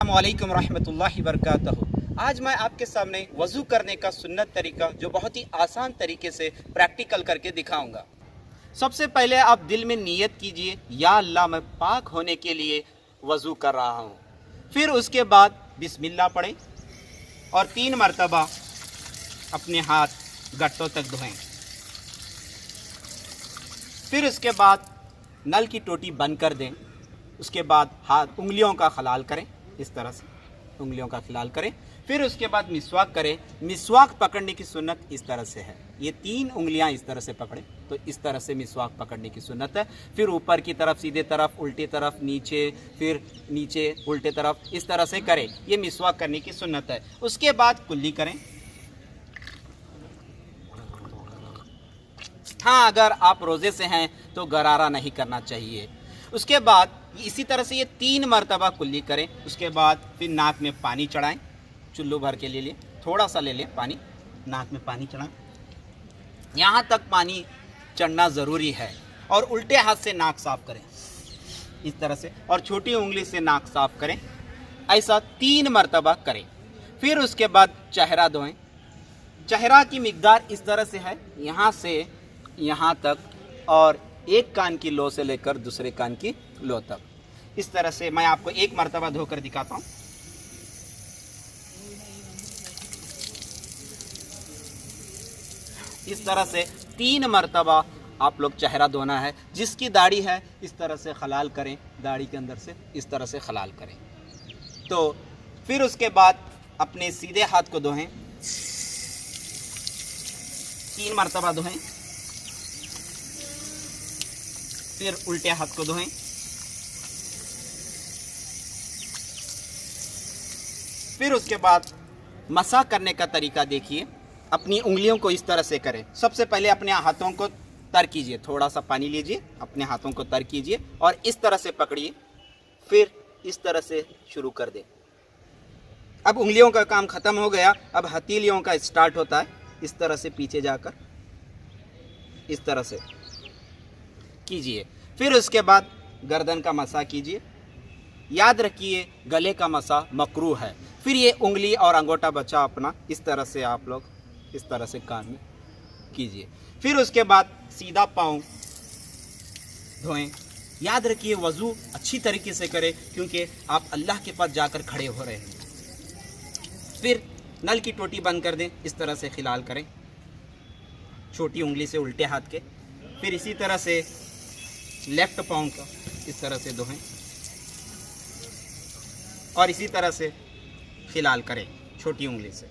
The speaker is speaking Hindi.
अस्सलामुअलैकुम रहमतुल्लाहि वबरकातुहू। आज मैं आपके सामने वज़ू करने का सुन्नत तरीका जो बहुत ही आसान तरीके से प्रैक्टिकल करके दिखाऊंगा। सबसे पहले आप दिल में नीयत कीजिए, या अल्लाह मैं पाक होने के लिए वज़ू कर रहा हूँ। फिर उसके बाद बिस्मिल्लाह पढ़ें और 3 मरतबा अपने हाथ गट्टों तक धोएं। फिर उसके बाद नल की टोटी बंद कर दें। उसके बाद हाथ उंगलियों का खलाल करें, इस तरह से उंगलियों का खलाल करें। फिर उसके बाद मिसवाक करें। मिसवाक पकड़ने की सुन्नत इस तरह से है, ये 3 उंगलियां इस तरह से पकड़ें, तो इस तरह से मिसवाक पकड़ने की सुन्नत है। फिर ऊपर की तरफ, सीधे तरफ, उल्टी तरफ, नीचे, फिर नीचे, उल्टे तरफ, इस तरह से करें। ये मिसवाक करने की सुन्नत है। उसके बाद कुल्ली करें। हाँ, अगर आप रोज़े से हैं तो गरारा नहीं करना चाहिए। उसके बाद इसी तरह से ये 3 मरतबा कुल्ली करें। उसके बाद फिर नाक में पानी चढ़ाएं, चुल्लू भर के ले लें, थोड़ा सा ले लें पानी, नाक में पानी चढ़ाएं। यहाँ तक पानी चढ़ना ज़रूरी है। और उल्टे हाथ से नाक साफ़ करें, इस तरह से, और छोटी उंगली से नाक साफ़ करें। ऐसा 3 मरतबा करें। फिर उसके बाद चेहरा धोएं। चेहरा की मिकदार इस तरह से है, यहाँ से यहाँ तक, और एक कान की लो से लेकर दूसरे कान की लो तक। इस तरह से मैं आपको 1 मरतबा धोकर दिखाता हूँ। इस तरह से 3 मरतबा आप लोग चेहरा धोना है। जिसकी दाढ़ी है इस तरह से खलाल करें, दाढ़ी के अंदर से इस तरह से खलाल करें। तो फिर उसके बाद अपने सीधे हाथ को धोएं, 3 मरतबा धोएं। फिर उल्टे हाथ को धोएं। फिर उसके बाद मसा करने का तरीका देखिए। अपनी उंगलियों को इस तरह से करें। सबसे पहले अपने हाथों को तर कीजिए, थोड़ा सा पानी लीजिए, अपने हाथों को तर कीजिए और इस तरह से पकड़िए। फिर इस तरह से शुरू कर दें। अब उंगलियों का काम ख़त्म हो गया। अब हथेलियों का स्टार्ट होता है, इस तरह से पीछे जाकर इस तरह से कीजिए। फिर उसके बाद गर्दन का मसा कीजिए। याद रखिए, गले का मसा मकरूह है। फिर ये उंगली और अंगूठा बचा अपना, इस तरह से आप लोग इस तरह से कान में कीजिए। फिर उसके बाद सीधा पाँव धोएं। याद रखिए, वज़ू अच्छी तरीके से करें क्योंकि आप अल्लाह के पास जाकर खड़े हो रहे हैं। फिर नल की टोटी बंद कर दें, इस तरह से खिलाल करें, छोटी उंगली से उल्टे हाथ के। फिर इसी तरह से लेफ्ट पाँव का इस तरह से धोएं और इसी तरह से खिलाल करें छोटी उंगली से।